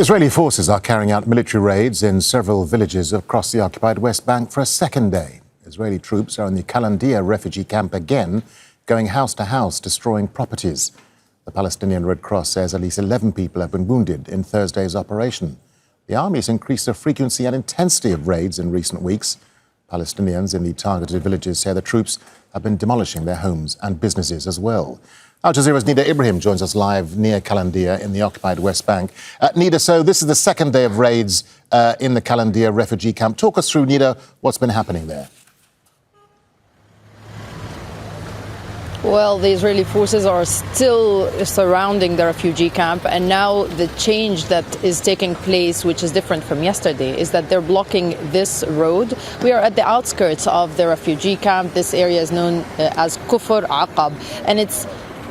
Israeli forces are carrying out military raids in several villages across the occupied West Bank for a second day. Israeli troops are in the Qalandiya refugee camp again, going house to house, destroying properties. The Palestinian Red Cross says at least 11 people have been wounded in Thursday's operation. The army has increased the frequency and intensity of raids in recent weeks. Palestinians in the targeted villages say the troops have been demolishing their homes and businesses as well. Al Jazeera's Nida Ibrahim joins us live near Qalandiya in the occupied West Bank. Nida, so this is the second day of raids in the Qalandiya refugee camp. Talk us through, Nida, what's been happening there. Well, the Israeli forces are still surrounding the refugee camp, and now the change that is taking place, which is different from yesterday, is that they're blocking this road. We are at the outskirts of the refugee camp. This area is known as Kufr Aqab, and it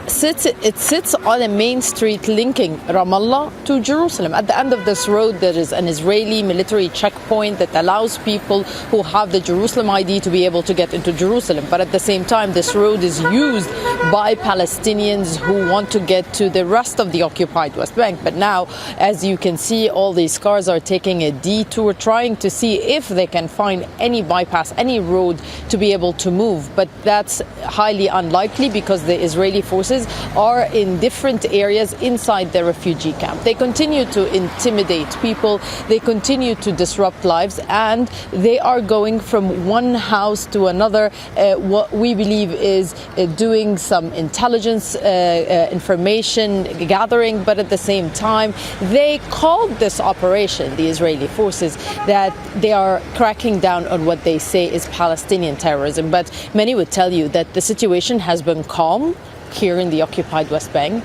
sits on a main street linking Ramallah to Jerusalem. At the end of this road, there is an Israeli military checkpoint that allows people who have the Jerusalem ID to be able to get into Jerusalem. But at the same time, this road is used by Palestinians who want to get to the rest of the occupied West Bank. But now, as you can see, all these cars are taking a detour, trying to see if they can find any bypass, any road to be able to move. But that's highly unlikely because the Israeli forces are in different areas inside the refugee camp. They continue to intimidate people, they continue to disrupt lives, and they are going from one house to another. What we believe is doing some intelligence information gathering, but at the same time, they called this operation, the Israeli forces, that they are cracking down on what they say is Palestinian terrorism. But many would tell you that the situation has been calm here in the occupied West Bank,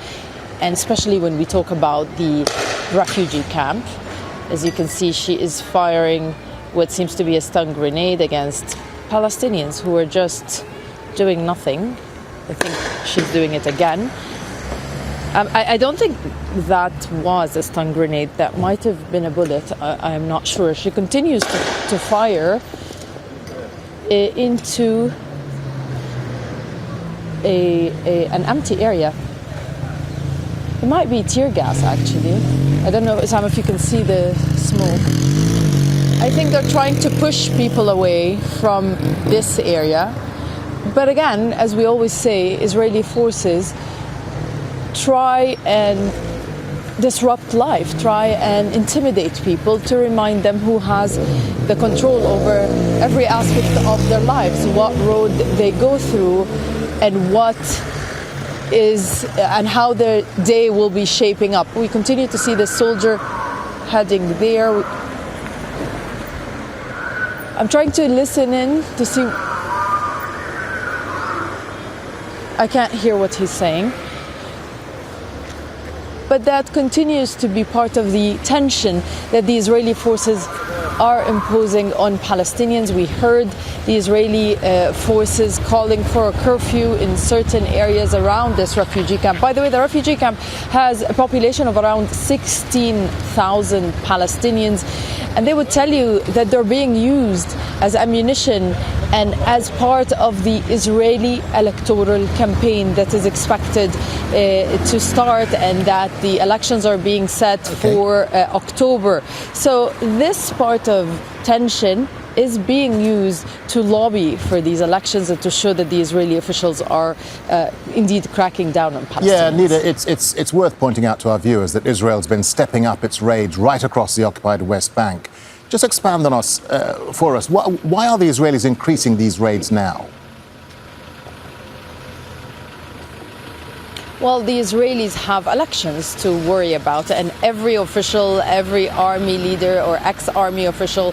and especially when we talk about the refugee camp. As you can see, she is firing what seems to be a stun grenade against Palestinians who are just doing nothing. I think she's doing it again. I don't think that was a stun grenade. That might have been a bullet. I'm not sure. She continues to fire into an empty area. It might be tear gas, actually. I don't know, Sam, if you can see the smoke. I think they're trying to push people away from this area. But again, as we always say, Israeli forces try and disrupt life, try and intimidate people to remind them who has the control over every aspect of their lives, what road they go through, and what is and how their day will be shaping up. We continue to see the soldier heading there. I'm trying to listen in to see. I can't hear what he's saying. But that continues to be part of the tension that the Israeli forces are imposing on Palestinians. We heard the Israeli forces calling for a curfew in certain areas around this refugee camp. By the way, the refugee camp has a population of around 16,000 Palestinians, and they would tell you that they're being used as ammunition and as part of the Israeli electoral campaign that is expected to start, and that the elections are being set for October. So this part of tension is being used to lobby for these elections and to show that the Israeli officials are indeed cracking down on Palestinians. Yeah, Nida, it's worth pointing out to our viewers that Israel's been stepping up its raids right across the occupied West Bank. Just expand on us for us. Why are the Israelis increasing these raids now? Well, the Israelis have elections to worry about, and every official, every army leader or ex-army official,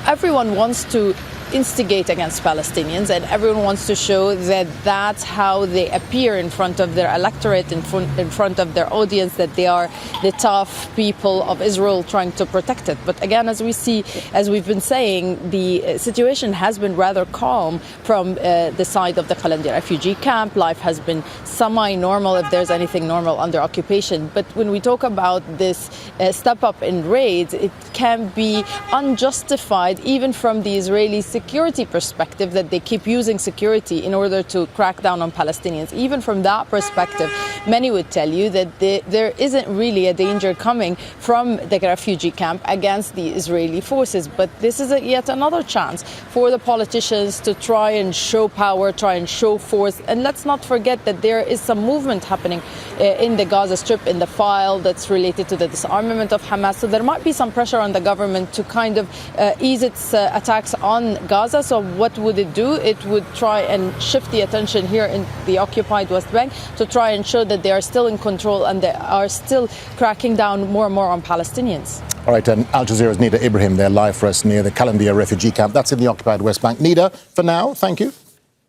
everyone wants to instigate against Palestinians, and everyone wants to show that that's how they appear in front of their electorate, in front of their audience, that they are the tough people of Israel trying to protect it. But again, as we see, as we've been saying, the situation has been rather calm from the side of the Qalandiya refugee camp. Life has been semi-normal, if there's anything normal under occupation. But when we talk about this step up in raids, it can be unjustified even from the Israeli security perspective, that they keep using security in order to crack down on Palestinians. Even from that perspective, many would tell you that there isn't really a danger coming from the refugee camp against the Israeli forces. But this is yet another chance for the politicians to try and show power, try and show force. And let's not forget that there is some movement happening in the Gaza Strip, in the file that's related to the disarmament of Hamas. So there might be some pressure on the government to kind of ease its attacks on Gaza. So what would it do? It would try and shift the attention here in the occupied West Bank to try and show that they are still in control and they are still cracking down more and more on Palestinians. All right, and Al Jazeera's Nida Ibrahim there live for us near the Qalandiya refugee camp. That's in the occupied West Bank. Nida, for now, thank you.